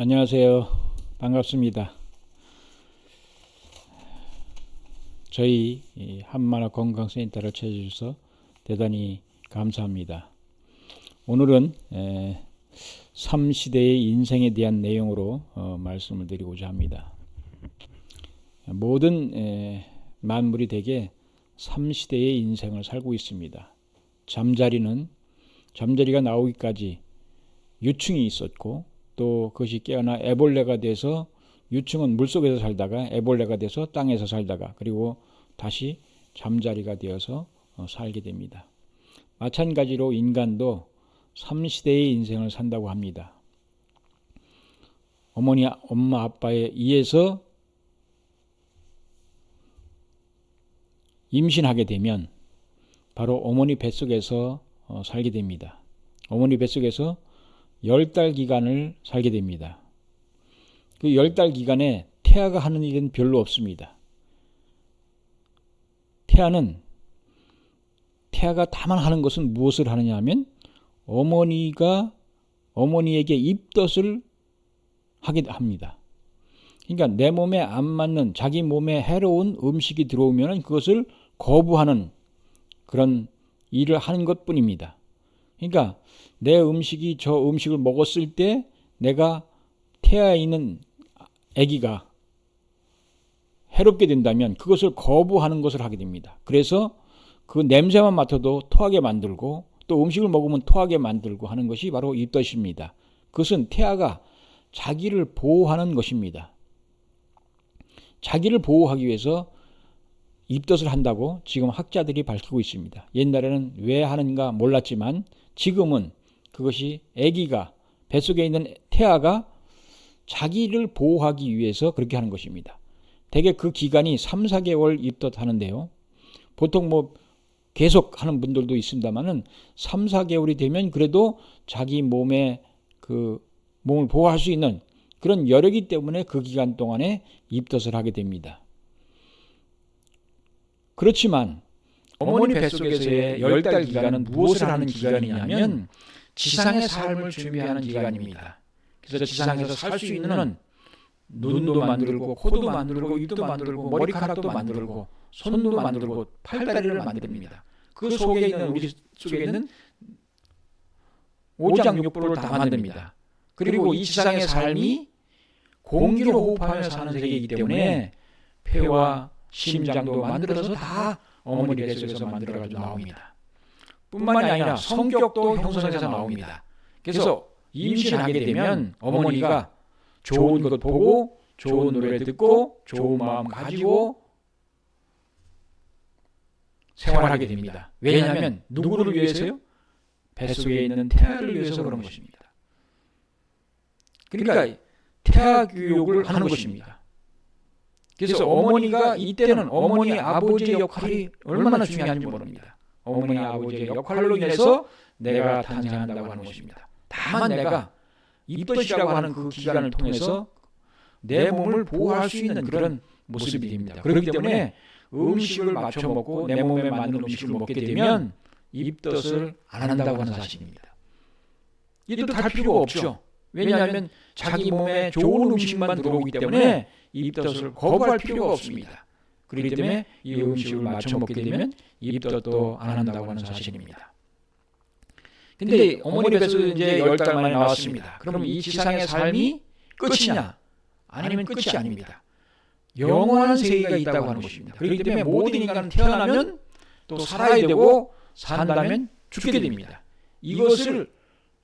안녕하세요. 반갑습니다. 저희 한만화 건강센터를 찾아주셔서 대단히 감사합니다. 오늘은 3시대의 인생에 대한 내용으로 말씀을 드리고자 합니다. 모든 만물이 대개 3시대의 인생을 살고 있습니다. 잠자리가 나오기까지 유충이 있었고, 또 그것이 깨어나 애벌레가 돼서, 유충은 물속에서 살다가 애벌레가 돼서 땅에서 살다가, 그리고 다시 잠자리가 되어서 살게 됩니다. 마찬가지로 인간도 3시대의 인생을 산다고 합니다. 어머니, 엄마, 아빠에 의해서 임신하게 되면 바로 어머니 뱃속에서 살게 됩니다. 어머니 뱃속에서 10달 기간을 살게 됩니다. 그 10달 기간에 태아가 하는 일은 별로 없습니다. 태아가 다만 하는 것은 무엇을 하느냐 하면 어머니에게 입덧을 하게 합니다. 그러니까 내 몸에 안 맞는, 자기 몸에 해로운 음식이 들어오면 그것을 거부하는 그런 일을 하는 것 뿐입니다. 그러니까 내 음식이 저 음식을 먹었을 때 내가 태아에 있는 아기가 해롭게 된다면 그것을 거부하는 것을 하게 됩니다. 그래서 그 냄새만 맡아도 토하게 만들고, 또 음식을 먹으면 토하게 만들고 하는 것이 바로 입덧입니다. 그것은 태아가 자기를 보호하는 것입니다. 자기를 보호하기 위해서 입덧을 한다고 지금 학자들이 밝히고 있습니다. 옛날에는 왜 하는가 몰랐지만 지금은 그것이 아기가, 뱃속에 있는 태아가 자기를 보호하기 위해서 그렇게 하는 것입니다. 대개 그 기간이 3, 4개월 입덧하는데요. 보통 계속 하는 분들도 있습니다만은 3, 4개월이 되면 그래도 자기 몸을 보호할 수 있는 그런 여력이기 때문에 그 기간 동안에 입덧을 하게 됩니다. 그렇지만 어머니 뱃속에서의 10달 기간은 무엇을 하는 기간이냐면 지상의 삶을 준비하는 기간입니다. 그래서 지상에서 살 수 있는 눈도 만들고, 코도 만들고, 입도 만들고, 머리카락도 만들고, 손도 만들고, 팔다리를 만듭니다. 그 속에 있는, 우리 속에 있는 오장육부를 다 만듭니다. 그리고 이 지상의 삶이 공기로 호흡하며 사는 세계이기 때문에 폐와 심장도 만들어서 다 어머니 뱃속에서 만들어가지고 나옵니다. 뿐만이 아니라 성격도 형성해서 나옵니다. 그래서 임신하게 되면 어머니가 좋은 것 보고, 좋은 노래 듣고, 좋은 마음 가지고 생활하게 됩니다. 왜냐하면 누구를 위해서요? 뱃속에 있는 태아를 위해서 그런 것입니다. 그러니까 태아 교육을 하는 것입니다. 그래서 어머니가, 이때는 어머니 아버지의 역할이 얼마나 중요한지 모릅니다. 어머니 아버지의 역할로 인해서 내가 탄생한다고 하는 것입니다. 다만 내가 입덧이라고 하는 그 기간을 통해서 내 몸을 보호할 수 있는 그런 모습이 됩니다. 그렇기 때문에 음식을 맞춰 먹고 내 몸에 맞는 음식을 먹게 되면 입덧을 안 한다고 하는 사실입니다. 입덧할 필요가 없죠. 왜냐하면 자기 몸에 좋은 음식만 들어오기 때문에 입덧을 거부할 필요가 없습니다. 그렇기 때문에 이 음식을 맞춰 먹게 되면 입덧도 안 한다고 하는 사실입니다. 근데 어머니 뱃에서 이제 10달 만에 나왔습니다. 그럼 이 지상의 삶이 끝이냐? 아니면 끝이 아닙니다. 영원한 세계가 있다고 하는 것입니다. 그렇기 때문에 모든 인간은 태어나면 또 살아야 되고, 산다면 죽게 됩니다. 이것을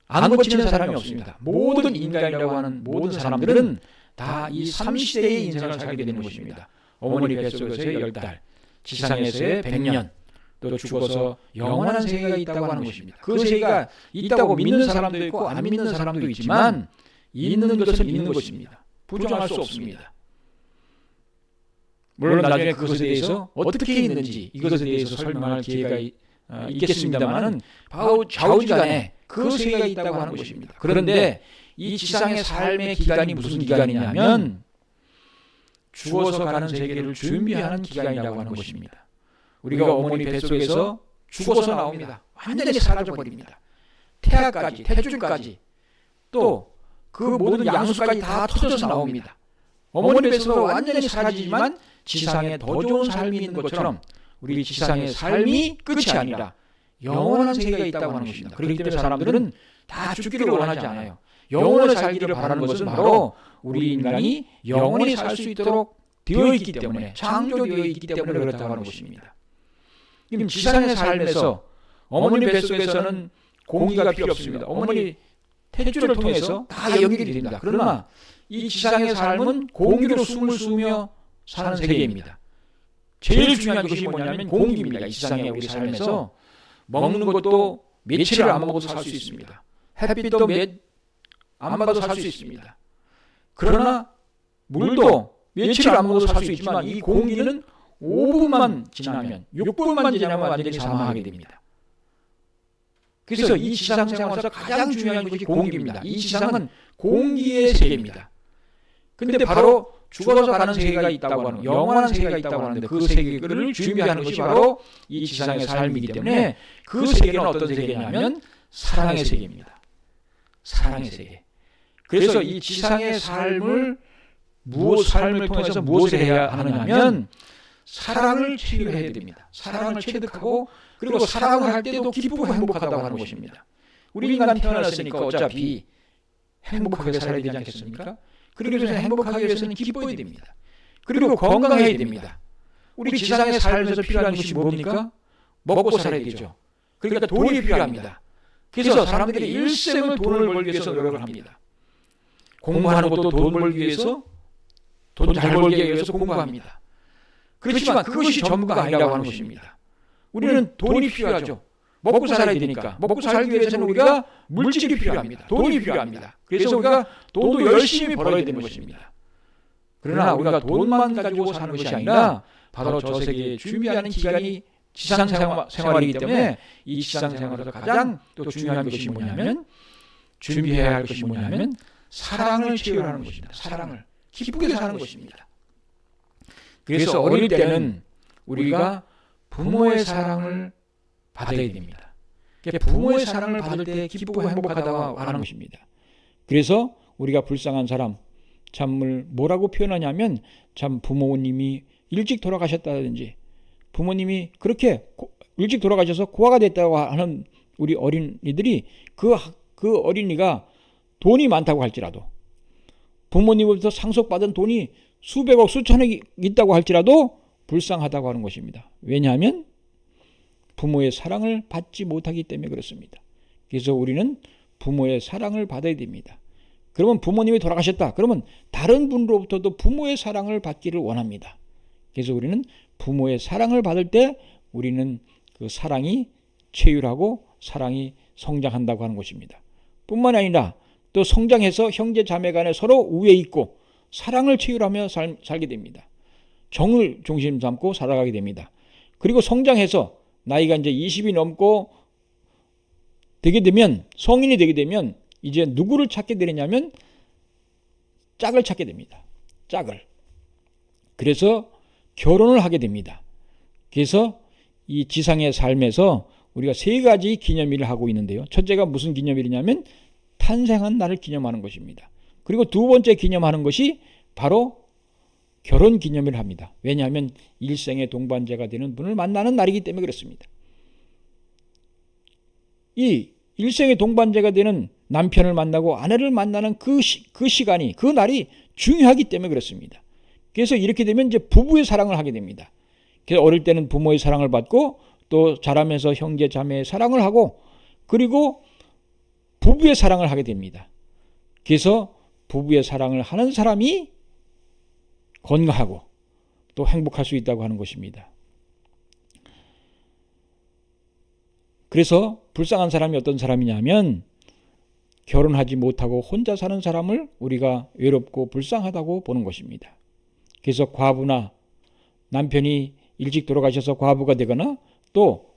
안 거치는 사람이 없습니다. 모든 인간이라고 하는 모든 사람들은 다 이 3시대의 인생을 살게 되는 것입니다. 어머니 뱃속에서의 10달, 지상에서의 100년, 또 죽어서 영원한 세계가 있다고 하는 것입니다. 그 세계가 있다고 믿는 사람도 있고 안 믿는 사람도 있지만 있는 것은 있는 것입니다. 부정할 수 없습니다. 물론 나중에 그것에 대해서 어떻게 있는지 이것에 대해서 설명할 기회가 있겠습니다만은 바로 좌우지간에 그 세계가 있다고 하는 것입니다. 그런데 이 지상의 삶의 기간이 무슨 기간이냐면 죽어서 가는 세계를 준비하는 기간이라고 하는 것입니다. 우리가 어머니 뱃속에서 죽어서 나옵니다. 완전히 사라져버립니다. 태아까지, 태줄까지, 또 그 모든 양수까지 다 터져서 나옵니다. 어머니 뱃속에서 완전히 사라지지만 지상에 더 좋은 삶이 있는 것처럼 우리 지상의 삶이 끝이 아니라 영원한 세계가 있다고 하는 것입니다. 그렇기 때문에 사람들은 다 죽기를 원하지 않아요. 영원히 살기를 바라는 것은 바로 우리 인간이 영원히 살 수 있도록 되어 있기 때문에, 창조되어 있기 때문에 그렇다고 하는 것입니다. 지금 지상의 삶에서 어머니 뱃속에서는 공기가 필요 없습니다. 어머니 태주를 통해서 다 연결이 됩니다. 그러나 이 지상의 삶은 공기로 숨을 쉬며 사는 세계입니다. 제일 중요한 것이 뭐냐면 공기입니다. 이 지상의 우리 삶에서 먹는 것도 며칠을 안 먹어도 살 수 있습니다. 햇빛도 안 받아도 살 수 있습니다. 그러나 물도 며칠을 안 먹어도 살 수 있지만 이 공기는 5분만 지나면, 6분만 지나면 완전히 사망하게 됩니다. 그래서 이 지상 생활에서 가장 중요한 것이 공기입니다. 이 지상은 공기의 세계입니다. 근데 바로 죽어서 가는 세계가 있다고 하는, 영원한 세계가 있다고 하는데 그 세계를 준비하는 것이 바로 이 지상의 삶이기 때문에 그 세계는 어떤 세계냐면 사랑의 세계입니다. 사랑의 세계. 그래서 이 지상의 삶을 통해서 무엇을 해야 하느냐면 사랑을 체득해야 됩니다. 사랑을 체득하고 그리고 사랑을 할 때도 기쁘고 행복하다고 하는 것입니다. 우리 인간 태어났으니까 어차피 행복하게 살아야 되지 않겠습니까? 그러기 위해서 행복하기 위해서는 기뻐야 됩니다. 그리고 건강해야 됩니다. 우리 지상의 삶에서 필요한 것이 뭡니까? 먹고 살아야 되죠. 그러니까 돈이 필요합니다. 그래서 사람들이 일생을 돈을 벌기 위해서 노력을 합니다. 공부하는 것도 돈 벌기 위해서, 돈 잘 벌기 위해서 공부합니다. 그렇지만 그것이 전부가 아니라고 하는 것입니다. 우리는 돈이 필요하죠. 먹고 살아야 되니까. 먹고 살기 위해서는 우리가 물질이 필요합니다. 돈이 필요합니다. 그래서 우리가 돈도 열심히 벌어야 되는 것입니다. 그러나 우리가 돈만 가지고 사는 것이 아니라 바로 저 세계에 준비하는 기간이 지상 생활이기 때문에 이 지상 생활에서 가장 또 중요한 것이 뭐냐면, 준비해야 할 것이 뭐냐면 사랑을 체험하는 것입니다. 사랑을 기쁘게 사는 것입니다. 그래서 어릴 때는 우리가 부모의 사랑을 받아야 됩니다. 부모의 사랑을 받을 때 기쁘고 행복하다고 하는 것입니다. 그래서 우리가 불쌍한 사람, 참을 뭐라고 표현하냐면 참 부모님이 일찍 돌아가셨다든지 부모님이 그렇게 일찍 돌아가셔서 고아가 됐다고 하는 우리 어린이들이 그 어린이가 돈이 많다고 할지라도, 부모님으로부터 상속받은 돈이 수백억 수천억이 있다고 할지라도 불쌍하다고 하는 것입니다. 왜냐하면 부모의 사랑을 받지 못하기 때문에 그렇습니다. 그래서 우리는 부모의 사랑을 받아야 됩니다. 그러면 부모님이 돌아가셨다. 그러면 다른 분으로부터도 부모의 사랑을 받기를 원합니다. 그래서 우리는 부모의 사랑을 받을 때 우리는 그 사랑이 체휼하고 사랑이 성장한다고 하는 것입니다. 뿐만 아니라 또 성장해서 형제 자매 간에 서로 우애 있고 사랑을 체휼하며 살게 됩니다. 정을 중심 삼고 살아가게 됩니다. 그리고 성장해서 나이가 이제 20이 넘고 되게 되면, 성인이 되게 되면 이제 누구를 찾게 되느냐면 짝을 찾게 됩니다. 짝을. 그래서 결혼을 하게 됩니다. 그래서 이 지상의 삶에서 우리가 세 가지 기념일을 하고 있는데요. 첫째가 무슨 기념일이냐면 탄생한 날을 기념하는 것입니다. 그리고 두 번째 기념하는 것이 바로 결혼 기념일을 합니다. 왜냐하면 일생의 동반자가 되는 분을 만나는 날이기 때문에 그렇습니다. 이 일생의 동반자가 되는 남편을 만나고 아내를 만나는 그 시간이, 그 날이 중요하기 때문에 그렇습니다. 그래서 이렇게 되면 이제 부부의 사랑을 하게 됩니다. 그래서 어릴 때는 부모의 사랑을 받고 또 자라면서 형제 자매의 사랑을 하고 그리고 부부의 사랑을 하게 됩니다. 그래서 부부의 사랑을 하는 사람이 건강하고 또 행복할 수 있다고 하는 것입니다. 그래서 불쌍한 사람이 어떤 사람이냐면 결혼하지 못하고 혼자 사는 사람을 우리가 외롭고 불쌍하다고 보는 것입니다. 그래서 과부나 남편이 일찍 돌아가셔서 과부가 되거나 또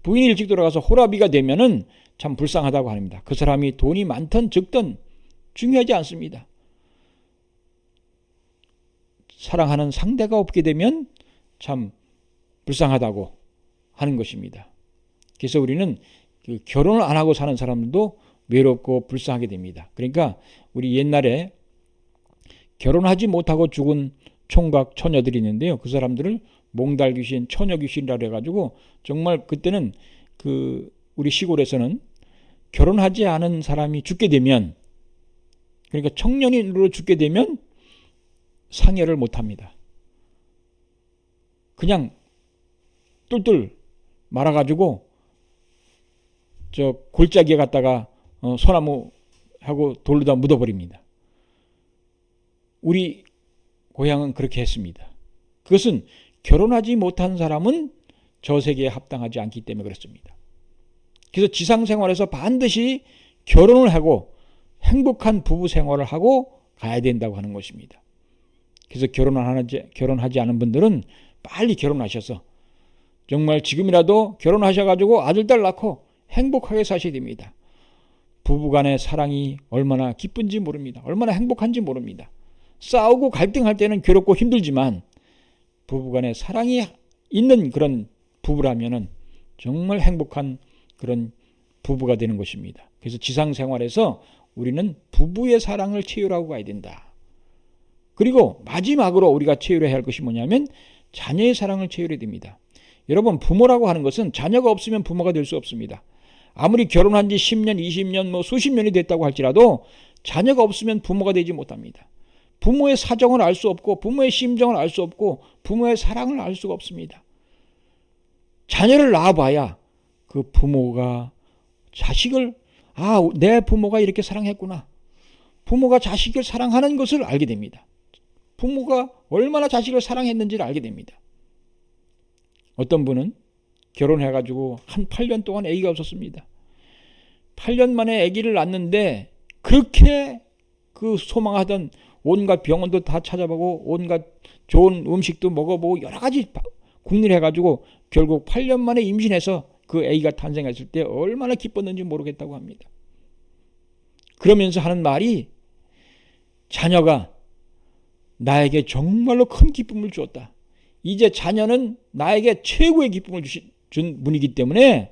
부인이 일찍 돌아가서 호라비가 되면은 참 불쌍하다고 합니다. 그 사람이 돈이 많든 적든 중요하지 않습니다. 사랑하는 상대가 없게 되면 참 불쌍하다고 하는 것입니다. 그래서 우리는 결혼을 안 하고 사는 사람들도 외롭고 불쌍하게 됩니다. 그러니까 우리 옛날에 결혼하지 못하고 죽은 총각 처녀들이 있는데요. 그 사람들을 몽달 귀신, 처녀 귀신이라 해가지고 정말 그때는 우리 시골에서는 결혼하지 않은 사람이 죽게 되면, 그러니까 청년으로 죽게 되면 상해를 못합니다. 그냥 뚫뚫 말아가지고 저 골짜기에 갔다가 소나무하고 돌로다 묻어버립니다. 우리 고향은 그렇게 했습니다. 그것은 결혼하지 못한 사람은 저 세계에 합당하지 않기 때문에 그렇습니다. 그래서 지상생활에서 반드시 결혼을 하고 행복한 부부 생활을 하고 가야 된다고 하는 것입니다. 그래서 결혼하지 않은 분들은 빨리 결혼하셔서 정말 지금이라도 결혼하셔가지고 아들, 딸 낳고 행복하게 사셔야 됩니다. 부부간의 사랑이 얼마나 기쁜지 모릅니다. 얼마나 행복한지 모릅니다. 싸우고 갈등할 때는 괴롭고 힘들지만 부부간의 사랑이 있는 그런 부부라면은 정말 행복한 그런 부부가 되는 것입니다. 그래서 지상생활에서 우리는 부부의 사랑을 채우라고 가야 된다. 그리고 마지막으로 우리가 채우려야 할 것이 뭐냐면 자녀의 사랑을 채우려야 됩니다. 여러분, 부모라고 하는 것은 자녀가 없으면 부모가 될 수 없습니다. 아무리 결혼한 지 10년, 20년, 수십 년이 됐다고 할지라도 자녀가 없으면 부모가 되지 못합니다. 부모의 사정을 알 수 없고 부모의 심정을 알 수 없고 부모의 사랑을 알 수가 없습니다. 자녀를 낳아봐야 그 부모가 자식을, 내 부모가 이렇게 사랑했구나. 부모가 자식을 사랑하는 것을 알게 됩니다. 부모가 얼마나 자식을 사랑했는지를 알게 됩니다. 어떤 분은 결혼해가지고 한 8년 동안 아기가 없었습니다. 8년 만에 아기를 낳는데 그렇게 그 소망하던 온갖 병원도 다 찾아보고 온갖 좋은 음식도 먹어보고 여러 가지 궁리를 해가지고 결국 8년 만에 임신해서 그 아기가 탄생했을 때 얼마나 기뻤는지 모르겠다고 합니다. 그러면서 하는 말이, 자녀가 나에게 정말로 큰 기쁨을 주었다. 이제 자녀는 나에게 최고의 기쁨을 준 분이기 때문에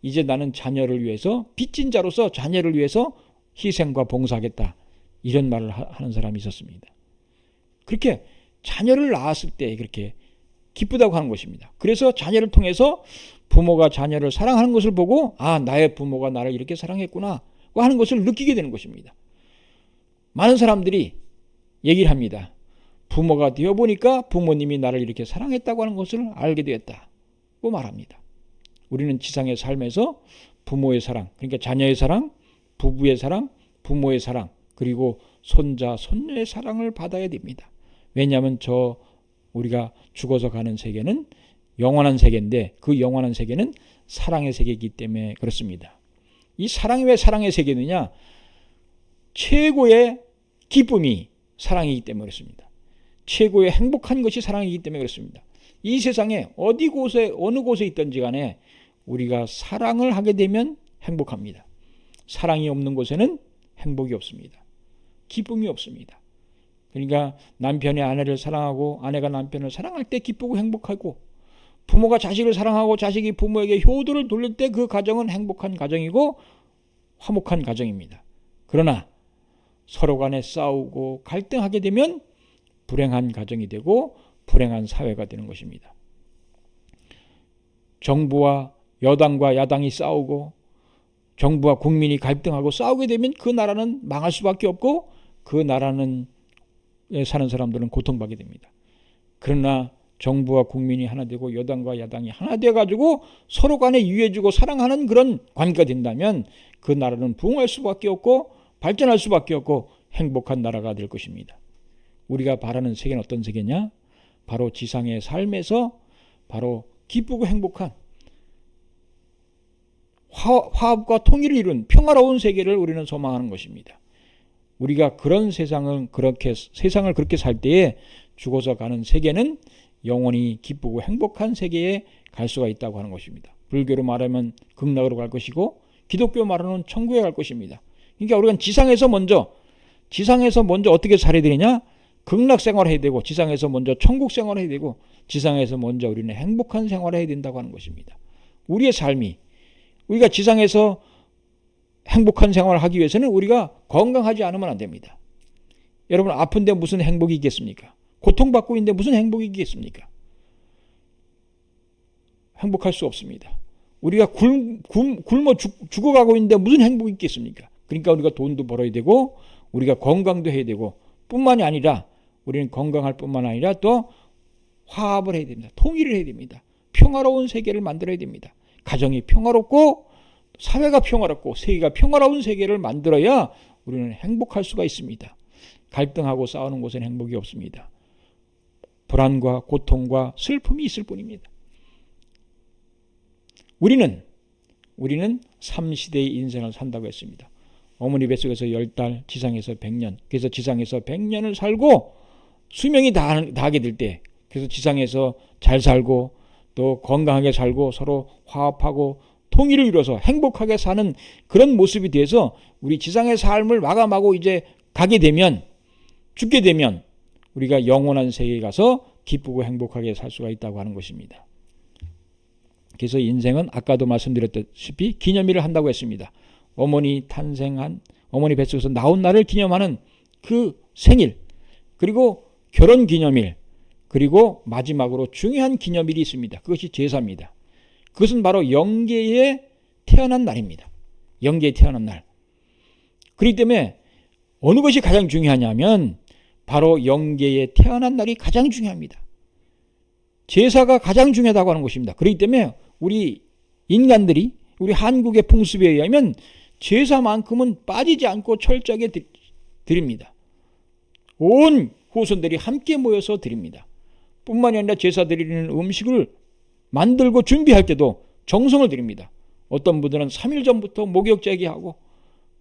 이제 나는 자녀를 위해서, 빚진 자로서 자녀를 위해서 희생과 봉사하겠다. 이런 말을 하는 사람이 있었습니다. 그렇게 자녀를 낳았을 때 그렇게 기쁘다고 하는 것입니다. 그래서 자녀를 통해서 부모가 자녀를 사랑하는 것을 보고 나의 부모가 나를 이렇게 사랑했구나 하는 것을 느끼게 되는 것입니다. 많은 사람들이 얘기를 합니다. 부모가 되어보니까 부모님이 나를 이렇게 사랑했다고 하는 것을 알게 되었다고 말합니다. 우리는 지상의 삶에서 부모의 사랑, 그러니까 자녀의 사랑, 부부의 사랑, 부모의 사랑, 그리고 손자, 손녀의 사랑을 받아야 됩니다. 왜냐하면 우리가 죽어서 가는 세계는 영원한 세계인데 그 영원한 세계는 사랑의 세계이기 때문에 그렇습니다. 이 사랑이 왜 사랑의 세계느냐? 최고의 기쁨이 사랑이기 때문에 그렇습니다. 최고의 행복한 것이 사랑이기 때문에 그렇습니다. 이 세상에 어느 곳에 있든지 간에 우리가 사랑을 하게 되면 행복합니다. 사랑이 없는 곳에는 행복이 없습니다. 기쁨이 없습니다. 그러니까 남편이 아내를 사랑하고 아내가 남편을 사랑할 때 기쁘고 행복하고, 부모가 자식을 사랑하고 자식이 부모에게 효도를 돌릴 때 그 가정은 행복한 가정이고 화목한 가정입니다. 그러나 서로 간에 싸우고 갈등하게 되면 불행한 가정이 되고 불행한 사회가 되는 것입니다. 정부와 여당과 야당이 싸우고 정부와 국민이 갈등하고 싸우게 되면 그 나라는 망할 수밖에 없고 그 나라는 사는 사람들은 고통받게 됩니다. 그러나 정부와 국민이 하나 되고 여당과 야당이 하나 돼가지고 서로 간에 유해주고 사랑하는 그런 관계가 된다면 그 나라는 부흥할 수밖에 없고 발전할 수밖에 없고 행복한 나라가 될 것입니다. 우리가 바라는 세계는 어떤 세계냐? 바로 지상의 삶에서 바로 기쁘고 행복한 화합과 통일을 이룬 평화로운 세계를 우리는 소망하는 것입니다. 우리가 그런 세상을 그렇게 살 때에 죽어서 가는 세계는 영원히 기쁘고 행복한 세계에 갈 수가 있다고 하는 것입니다. 불교로 말하면 극락으로 갈 것이고 기독교 말하는 천국에 갈 것입니다. 그러니까 우리가 지상에서 먼저 어떻게 살아야 되느냐? 극락 생활을 해야 되고 지상에서 먼저 천국 생활을 해야 되고 지상에서 먼저 우리는 행복한 생활을 해야 된다고 하는 것입니다. 우리의 삶이, 우리가 지상에서 행복한 생활을 하기 위해서는 우리가 건강하지 않으면 안 됩니다. 여러분, 아픈데 무슨 행복이 있겠습니까? 고통받고 있는데 무슨 행복이 있겠습니까? 행복할 수 없습니다. 우리가 굶어 죽어가고 있는데 무슨 행복이 있겠습니까? 그러니까 우리가 돈도 벌어야 되고 우리가 건강도 해야 되고, 뿐만이 아니라 우리는 건강할 뿐만 아니라 또 화합을 해야 됩니다. 통일을 해야 됩니다. 평화로운 세계를 만들어야 됩니다. 가정이 평화롭고 사회가 평화롭고 세계가 평화로운 세계를 만들어야 우리는 행복할 수가 있습니다. 갈등하고 싸우는 곳에는 행복이 없습니다. 불안과 고통과 슬픔이 있을 뿐입니다. 우리는 삼시대의 인생을 산다고 했습니다. 어머니 뱃속에서 10달, 지상에서 100년. 그래서 지상에서 100년을 살고 수명이 다하게 될 때, 그래서 지상에서 잘 살고 또 건강하게 살고 서로 화합하고 통일을 이루어서 행복하게 사는 그런 모습이 돼서 우리 지상의 삶을 마감하고 이제 가게 되면, 죽게 되면 우리가 영원한 세계에 가서 기쁘고 행복하게 살 수가 있다고 하는 것입니다. 그래서 인생은 아까도 말씀드렸다시피 기념일을 한다고 했습니다. 어머니 탄생한, 어머니 뱃속에서 나온 날을 기념하는 그 생일, 그리고 결혼 기념일, 그리고 마지막으로 중요한 기념일이 있습니다. 그것이 제사입니다. 그것은 바로 영계에 태어난 날입니다. 영계에 태어난 날. 그렇기 때문에 어느 것이 가장 중요하냐면 바로 영계에 태어난 날이 가장 중요합니다. 제사가 가장 중요하다고 하는 것입니다. 그렇기 때문에 우리 인간들이, 우리 한국의 풍습에 의하면 제사만큼은 빠지지 않고 철저하게 드립니다. 온 후손들이 함께 모여서 드립니다. 뿐만이 아니라 제사 드리는 음식을 만들고 준비할 때도 정성을 드립니다. 어떤 분들은 3일 전부터 목욕제기하고,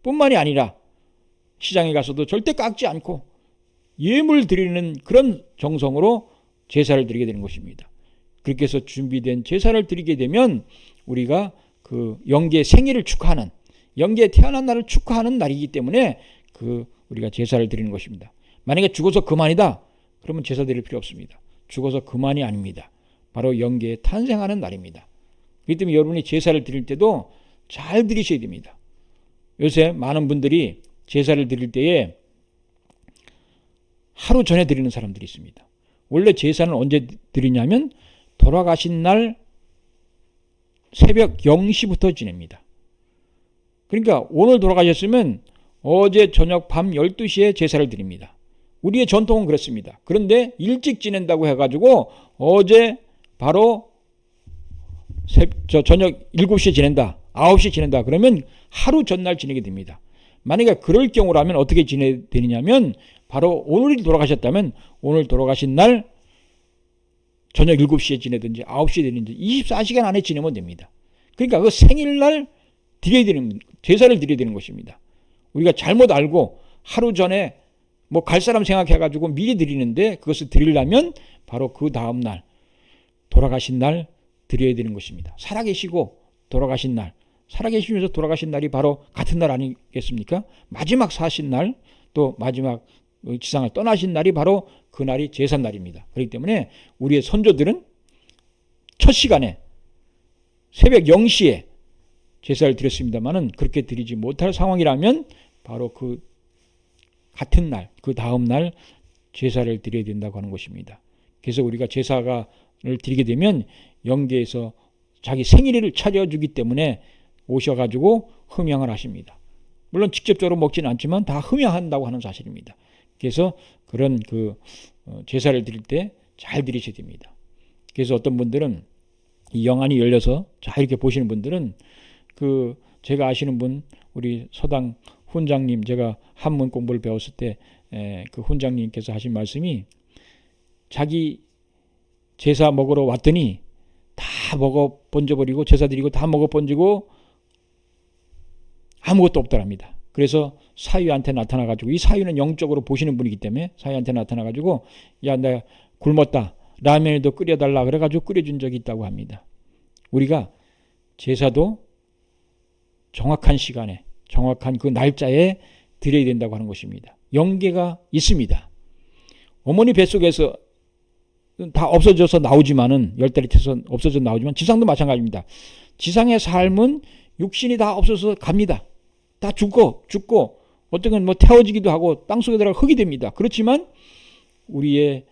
뿐만이 아니라 시장에 가서도 절대 깎지 않고 예물 드리는 그런 정성으로 제사를 드리게 되는 것입니다. 그렇게 해서 준비된 제사를 드리게 되면 우리가 그 영계의 생일을 축하하는, 영계에 태어난 날을 축하하는 날이기 때문에 우리가 제사를 드리는 것입니다. 만약에 죽어서 그만이다, 그러면 제사 드릴 필요 없습니다. 죽어서 그만이 아닙니다. 바로 영계에 탄생하는 날입니다. 그렇기 때문에 여러분이 제사를 드릴 때도 잘 드리셔야 됩니다. 요새 많은 분들이 제사를 드릴 때에 하루 전에 드리는 사람들이 있습니다. 원래 제사는 언제 드리냐면 돌아가신 날 새벽 0시부터 지냅니다. 그러니까 오늘 돌아가셨으면 어제 저녁 밤 12시에 제사를 드립니다. 우리의 전통은 그렇습니다. 그런데 일찍 지낸다고 해가지고 어제 바로 저녁 7시에 지낸다, 9시에 지낸다, 그러면 하루 전날 지내게 됩니다. 만약에 그럴 경우라면 어떻게 지내야 되느냐면 바로 오늘이 돌아가셨다면 오늘 돌아가신 날 저녁 7시에 지내든지 9시에 되든지 24시간 안에 지내면 됩니다. 그러니까 그 생일날 드려야 되는, 제사를 드려야 되는 것입니다. 우리가 잘못 알고 하루 전에 뭐 갈 사람 생각해가지고 미리 드리는데, 그것을 드리려면 바로 그 다음날 돌아가신 날 드려야 되는 것입니다. 살아계시고 돌아가신 날, 살아계시면서 돌아가신 날이 바로 같은 날 아니겠습니까? 마지막 사신 날, 또 마지막 지상을 떠나신 날이 바로 그 날이 제삿날입니다. 그렇기 때문에 우리의 선조들은 첫 시간에 새벽 0시에 제사를 드렸습니다만은 그렇게 드리지 못할 상황이라면 바로 그 같은 날, 그 다음 날 제사를 드려야 된다고 하는 것입니다. 그래서 우리가 제사를 드리게 되면 영계에서 자기 생일을 차려주기 때문에 오셔가지고 흠양을 하십니다. 물론 직접적으로 먹지는 않지만 다 흠양한다고 하는 사실입니다. 그래서 그런 제사를 드릴 때 잘 드리셔야 됩니다. 그래서 어떤 분들은 이 영안이 열려서 잘 이렇게 보시는 분들은 제가 아시는 분, 우리 서당 훈장님, 제가 한문 공부를 배웠을 때 그 훈장님께서 하신 말씀이, 자기 제사 먹으러 왔더니 다 먹어 번져버리고, 제사 드리고 다 먹어 번지고 아무것도 없더랍니다. 그래서 사위한테 나타나가지고, 이 사위는 영적으로 보시는 분이기 때문에 사위한테 나타나가지고, 야, 내가 굶었다, 라면도 끓여달라 그래가지고 끓여준 적이 있다고 합니다. 우리가 제사도 정확한 시간에, 정확한 그 날짜에 드려야 된다고 하는 것입니다. 영계가 있습니다. 어머니 뱃속에서 다 없어져서 나오지만은, 10달이 태서 없어져서 나오지만 지상도 마찬가지입니다. 지상의 삶은 육신이 다 없어서 갑니다. 다 죽고 어떤 건 뭐 태워지기도 하고 땅속에 들어가 흙이 됩니다. 그렇지만 우리의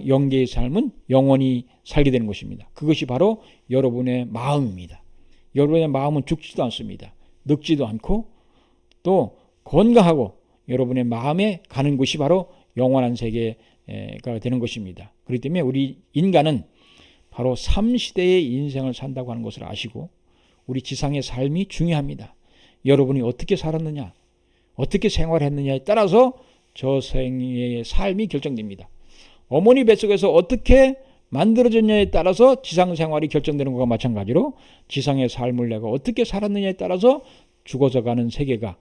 영계의 삶은 영원히 살게 되는 것입니다. 그것이 바로 여러분의 마음입니다. 여러분의 마음은 죽지도 않습니다. 늙지도 않고 또 건강하고 여러분의 마음에 가는 곳이 바로 영원한 세계가 되는 것입니다. 그렇기 때문에 우리 인간은 바로 3시대의 인생을 산다고 하는 것을 아시고 우리 지상의 삶이 중요합니다. 여러분이 어떻게 살았느냐, 어떻게 생활했느냐에 따라서 저 생의 삶이 결정됩니다. 어머니 뱃속에서 어떻게 만들어졌냐에 따라서 지상 생활이 결정되는 것과 마찬가지로 지상의 삶을 내가 어떻게 살았느냐에 따라서 죽어서 가는 세계가,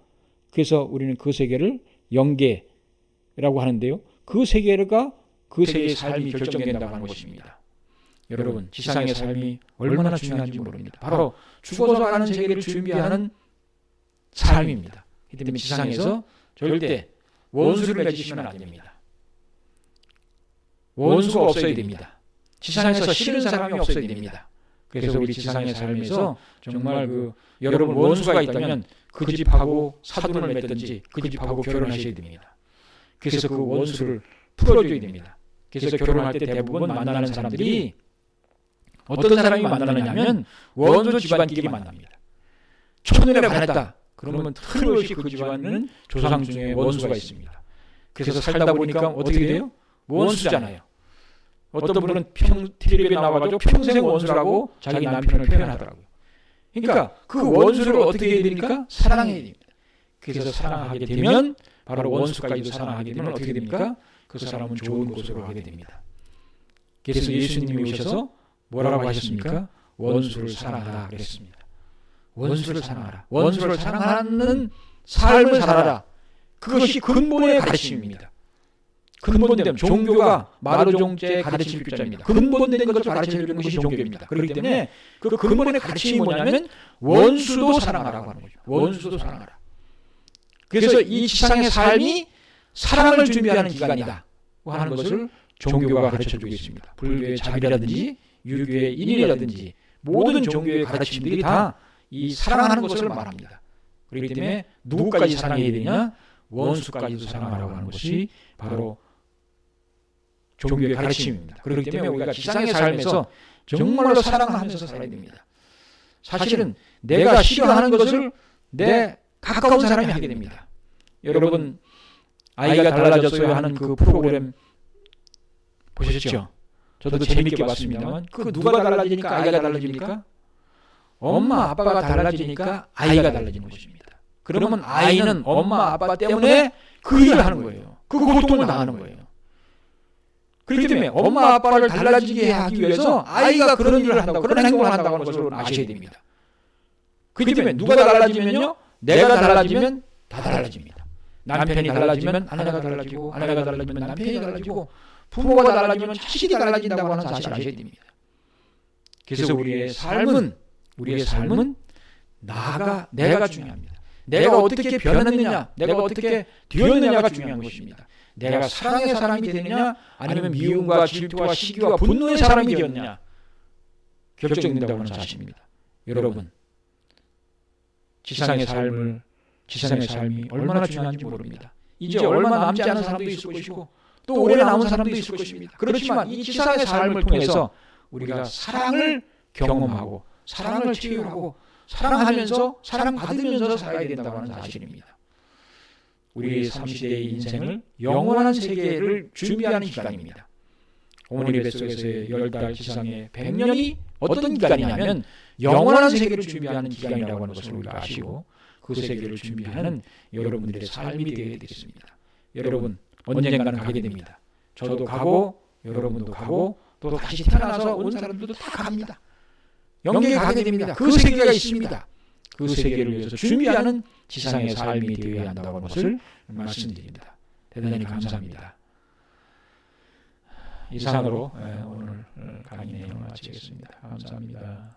그래서 우리는 그 세계를 영계라고 하는데요. 그 세계가 그 세계의 삶이 결정된다고 하는 것입니다. 여러분, 지상의 삶이 얼마나 중요한지 모릅니다. 바로 죽어서 가는 세계를 준비하는 삶입니다. 그렇기 때문에 지상에서 절대 원수를 맺으시면 안 됩니다. 원수가 없어야 됩니다. 지상에서 싫은 사람이 없어야 됩니다. 그래서 우리 지상의 삶에서 정말 여러분 원수가 있다면 그 집하고 사돈을 맺든지 그 집하고 결혼하셔야 됩니다. 그래서 그 원수를 풀어줘야 됩니다. 그래서 결혼할 때 대부분 만나는 사람들이 어떤 사람이 만나느냐면 원수 집안끼리 만납니다. 첫눈에 반했다. 그러면 틀림없이 그 집안은 조상 중에 원수가 있습니다. 그래서 살다 보니까 어떻게 돼요? 원수잖아요. 어떤 분은 텔레비에 나와가지고 평생 원수라고 자기 남편을 표현하더라고요. 그러니까 그 원수를 어떻게 해야 됩니까? 사랑해야 됩니다. 그래서 사랑하게 되면 바로 원수까지도 사랑하게 되면 어떻게 됩니까? 그 사람은 좋은 곳으로 가게 됩니다. 그래서 예수님이 오셔서 뭐라고 하셨습니까? 원수를 사랑하라 그랬습니다. 원수를 사랑하라. 원수를 사랑하는 삶을 살아라. 그것이 근본의 가르침입니다. 근본된 종교가 마르종제 가르칠 교자입니다. 근본된 것을 가르쳐주는 것이 종교입니다. 그렇기 때문에 그 근본의 가르침이 뭐냐면 원수도 사랑하라고 하는 거죠. 원수도 사랑하라. 그래서 이 지상의 삶이 사랑을 준비하는 기간이다 하는 것을 종교가 가르쳐주고 있습니다. 불교의 자비라든지 유교의 인이라든지 모든 종교의 가르침들이 다 이 사랑하는 것을 말합니다. 그렇기 때문에 누구까지 사랑해야 되냐? 원수까지도 사랑하라고 하는 것이 바로 종교의 가르침입니다. 그렇기 때문에 우리가 지상의 삶에서 정말로 사랑하면서 살아야 됩니다. 사실은 내가 싫어하는 것을 내 가까운 사람이 하게 됩니다. 여러분, 아이가 달라졌어요 하는 그 프로그램 보셨죠? 저도 재밌게 봤습니다만 그 누가 달라지니까 아이가 달라집니까? 엄마 아빠가 달라지니까 아이가 달라지는 것입니다. 그러면 아이는 엄마 아빠 때문에 그 일을 하는 거예요. 그 고통을 당하는 거예요. 그렇기 때문에 엄마 아빠를 달라지게 하기 위해서 아이가 그런 일을 한다고, 그런 행동을 한다고 하는 것을 아셔야 됩니다. 그렇기 때문에 누가 달라지면요, 내가 달라지면 다 달라집니다. 남편이 달라지면 아내가 달라지고, 아내가 달라지면 남편이 달라지고, 부모가 달라지면 자식이 달라진다고 하는 사실을 아셔야 됩니다. 그래서 우리의 삶은 내가 중요합니다. 내가 어떻게 변했느냐, 내가 어떻게 되었느냐가 중요한 것입니다. 내가 사랑의 사람이 되느냐, 아니면 미움과 질투와 시기와 분노의 사람이 되었느냐 결정된다고 하는 사실입니다. 여러분, 지상의 삶이 얼마나 중요한지 모릅니다. 이제 얼마 남지 않은 사람도 있을 것이고 또 오래 남은 사람도 있을 것입니다. 그렇지만 이 지상의 삶을 통해서 우리가 사랑을 경험하고 사랑을 체육하고 사랑하면서 사랑받으면서 살아야 된다고 하는 사실입니다. 우리의 3시대의 인생을 영원한 세계를 준비하는 기간입니다. 어머니 뱃속에서의 10달 지상의 100년이 어떤 기간이냐면 영원한 세계를 준비하는 기간이라고 하는 것을 우리가 아시고 그 세계를 준비하는 여러분들의 삶이 되어야 되겠습니다. 여러분, 언젠가는 가게 됩니다. 저도 가고 여러분도 가고 또 다시 태어나서 온 사람들도 다 갑니다. 영계에 가게 됩니다. 그 세계가 있습니다. 그 세계를 위해서 준비하는 지상의 삶이 되어야 한다고 하는 것을 말씀드립니다. 대단히 감사합니다. 이상으로 오늘 강의 내용을 마치겠습니다. 감사합니다.